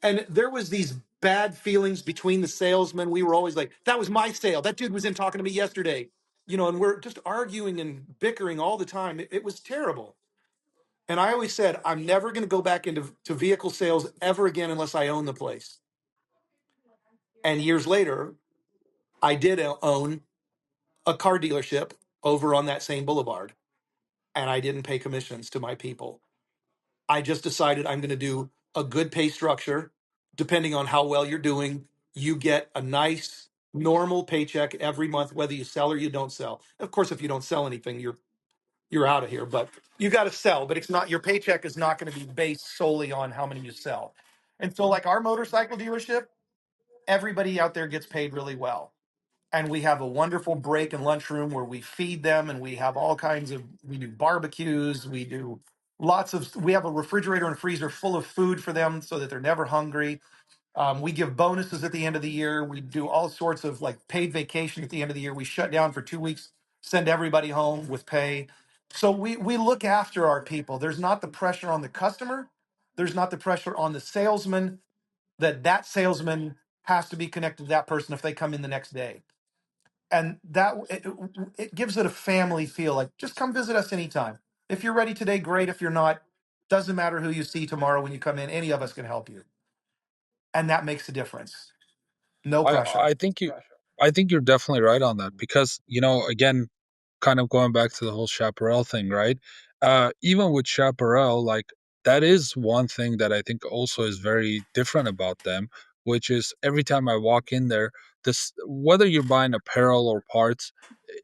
B: And there was these bad feelings between the salesmen. We were always like, that was my sale. That dude was in talking to me yesterday. And we're just arguing and bickering all the time. It was terrible. And I always said, I'm never going to go back into vehicle sales ever again unless I own the place. And years later, I did own a car dealership over on that same boulevard. And I didn't pay commissions to my people. I just decided I'm going to do a good pay structure. Depending on how well you're doing, you get a nice normal paycheck every month, whether you sell or you don't sell. Of course, if you don't sell anything, you're out of here. But you got to sell. But it's not your paycheck is not going to be based solely on how many you sell. And so, like our motorcycle dealership, everybody out there gets paid really well. And we have a wonderful break and lunchroom where we feed them, and we have all kinds of we do barbecues, we do we have a refrigerator and freezer full of food for them so that they're never hungry. We give bonuses at the end of the year. We do all sorts of like paid vacation at the end of the year. We shut down for 2 weeks, send everybody home with pay. So we look after our people. There's not the pressure on the customer. There's not the pressure on the salesman that salesman has to be connected to that person if they come in the next day. And it gives it a family feel. Like, just come visit us anytime. If you're ready today, great. If you're not, doesn't matter who you see tomorrow when you come in. Any of us can help you, and that makes a difference. No
A: I
B: pressure.
A: I think you I think you're definitely right on that because, again, kind of going back to the whole chaparral thing, right? Even with chaparral, like that is one thing that I think also is very different about them, which is every time I walk in there, this whether you're buying apparel or parts,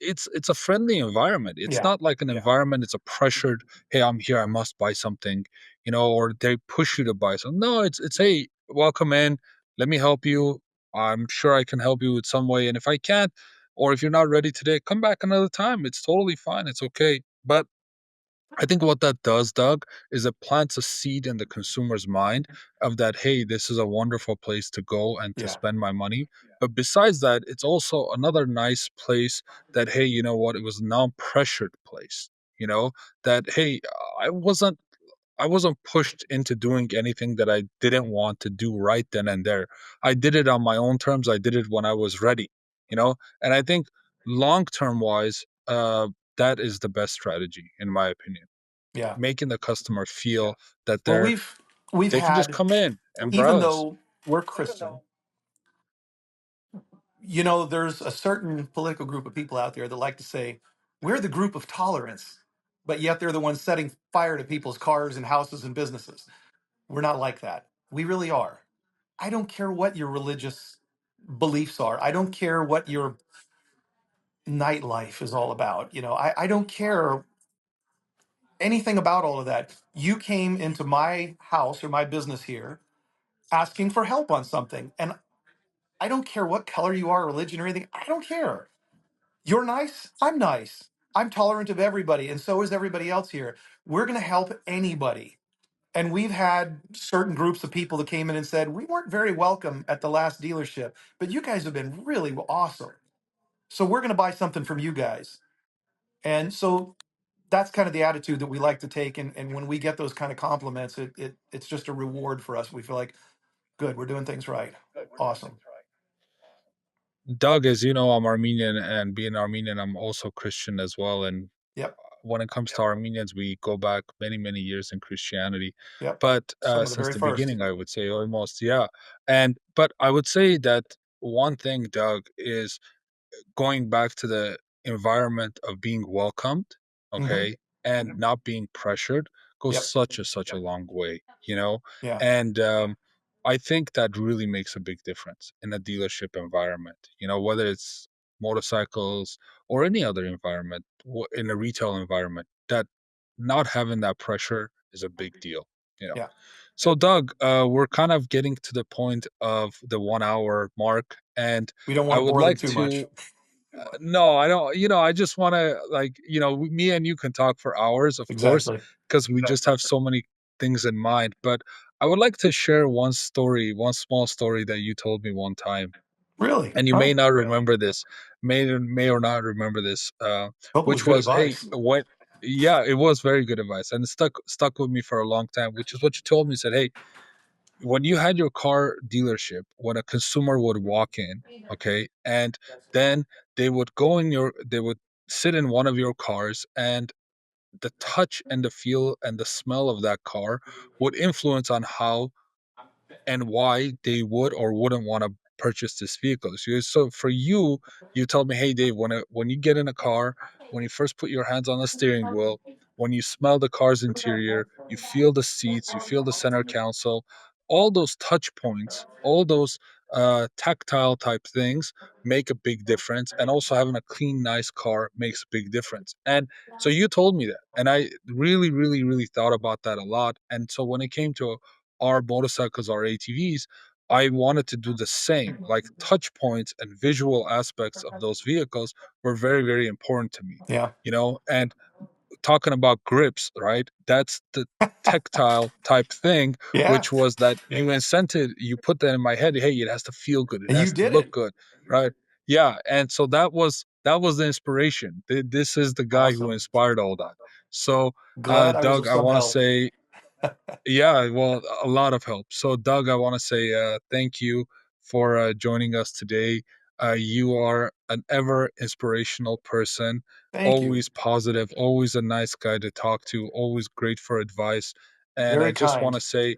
A: it's a friendly environment. It's
B: Yeah.
A: not like an environment, it's a pressured, hey, I'm here, I must buy something, or they push you to buy something. No, it's hey, welcome in, let me help you. I'm sure I can help you with some way. And if I can't, or if you're not ready today, come back another time. It's totally fine. It's okay. But I think what that does, Doug, is it plants a seed in the consumer's mind of that, hey, this is a wonderful place to go and to
B: Yeah.
A: spend my money. But besides that, it's also another nice place that, hey, you know what, it was a non-pressured place, you know, that, hey, I wasn't I wasn't pushed into doing anything that I didn't want to do right then and there. I did it on my own terms. I did it when I was ready, you know? And I think long term wise, that is the best strategy, in my opinion.
B: Yeah.
A: Making the customer feel that
B: Well, we've
A: they can just
B: had,
A: come in and
B: even
A: browse.
B: though we're Christian, there's a certain political group of people out there that like to say, we're the group of tolerance, but yet they're the ones setting fire to people's cars and houses and businesses. We're not like that. We really are. I don't care what your religious beliefs are. I don't care what your nightlife is all about. I don't care anything about all of that. You came into my house or my business here asking for help on something. And I don't care what color you are, religion, or anything. I don't care. You're nice. I'm nice. I'm tolerant of everybody. And so is everybody else here. We're going to help anybody. And we've had certain groups of people that came in and said, we weren't very welcome at the last dealership, but you guys have been really awesome. So we're going to buy something from you guys. And so that's kind of the attitude that we like to take. And when we get those kind of compliments, it's just a reward for us. We feel like, good, we're doing things right. Awesome.
A: Doug, as you know, I'm Armenian, and being Armenian, I'm also Christian as well. And
B: Yep.
A: when it comes to Armenians, we go back many, many years in Christianity.
B: Yep.
A: But
B: Some of the
A: since
B: very
A: the
B: first.
A: beginning, I would say almost, yeah. And but I would say that one thing, Doug, is going back to the environment of being welcomed,
B: Hmm.
A: okay, and not being pressured goes
B: Yep.
A: such a long way, you know?
B: Yeah.
A: And I think that really makes a big difference in a dealership environment, you know, whether it's motorcycles or any other environment, in a retail environment, that not having that pressure is a big deal, you know?
B: Yeah.
A: So, Doug, we're kind of getting to the point of the 1 hour mark, and
B: We don't
A: I
B: want to
A: would
B: bore them
A: like
B: too much.
A: to no, I don't, I just wanna, like, me and you can talk for hours, of course,
B: Exactly.
A: because we just have so many things in mind, but I would like to share one story, one small story that you told me one time,
B: Really?
A: and you may
B: Oh,
A: not remember this, may or not remember this,
B: hope it was
A: which
B: good
A: was, "Hey,
B: advice.
A: when." Yeah, it was very good advice, and it stuck with me for a long time, which is what you told me, said, "Hey, when you had your car dealership, when a consumer would walk in, okay, and then they would sit in one of your cars, and the touch and the feel and the smell of that car would influence on how and why they would or wouldn't want to purchase this vehicle." So for you, you told me, "Hey, Dave, when you get in a car, when you first put your hands on the steering wheel, when you smell the car's interior, you feel the seats, you feel the center console, all those touch points, all those tactile type things make a big difference, and also having a clean, nice car makes a big difference." And so you told me that, and I really, really, really thought about that a lot. And so when it came to our motorcycles, our ATVs, I wanted to do the same. Like touch points and visual aspects of those vehicles were very, very important to me.
B: Yeah.
A: And talking about grips, right? That's the tactile type thing,
B: Yeah.
A: which was that you put that in my head, hey, it has to feel good, it
B: And you
A: has to
B: did
A: look
B: it.
A: good, right? Yeah. And so that was the inspiration. This is the guy who
B: Awesome.
A: inspired all that. So
B: Glad I was
A: Doug,
B: of
A: I
B: some
A: want to
B: help.
A: say, yeah, well, a lot of help. So, Doug, I want to say thank you for joining us today. You are an ever inspirational person,
B: Thank you.
A: always positive, always a nice guy to talk to, always great for advice. And I
B: Very
A: just want
B: kind.
A: to say,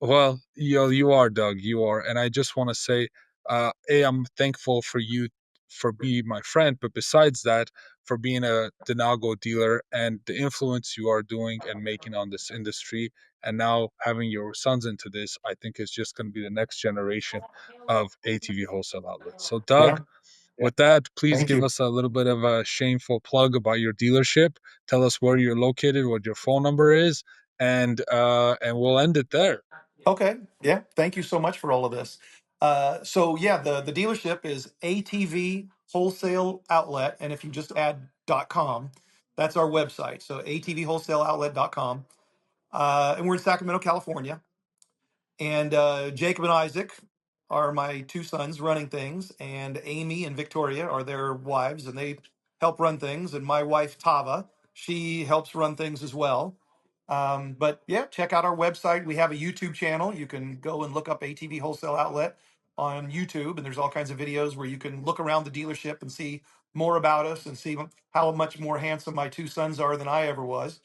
A: well, you are, Doug, you are. And I just want to say, I'm thankful for you for being my friend, but besides that, for being a Denago dealer and the influence you are doing and making on this industry, and now having your sons into this, I think is just going to be the next generation of ATV wholesale outlets. So,
B: Yeah.
A: Doug, with that, please
B: Thank
A: give
B: you.
A: us a little bit of a shameful plug about your dealership. Tell us where you're located, what your phone number is, and we'll end it there.
B: Okay. Yeah. Thank you so much for all of this. So yeah, the dealership is ATV Wholesale Outlet, and if you just add .com, That's our website. So atvwholesaleoutlet.com. And we're in Sacramento, California. And Jacob and Isaac are my two sons running things, and Amy and Victoria are their wives, and they help run things. And my wife Tava, she helps run things as well. But yeah, check out our website. We have a YouTube channel. You can go and look up ATV Wholesale Outlet on YouTube, and there's all kinds of videos where you can look around the dealership and see more about us and see how much more handsome my two sons are than I ever was.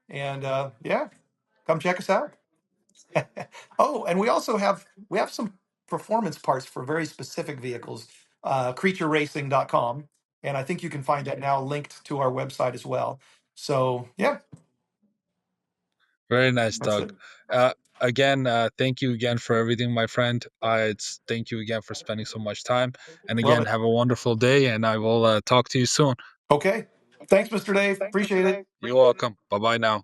B: And yeah, come check us out. Oh, and we have some performance parts for very specific vehicles. Creatureracing.com, and I think you can find that now linked to our website as well. So yeah,
A: Very nice,
B: that's
A: Doug.
B: it.
A: Uh, Again, thank you again for everything, my friend. It's thank you again for spending so much time. And
B: Love
A: again,
B: it.
A: have a wonderful day, and I will talk to you soon.
B: Okay. Thanks, Mr. Dave. Appreciate it.
A: You're welcome. Bye bye now.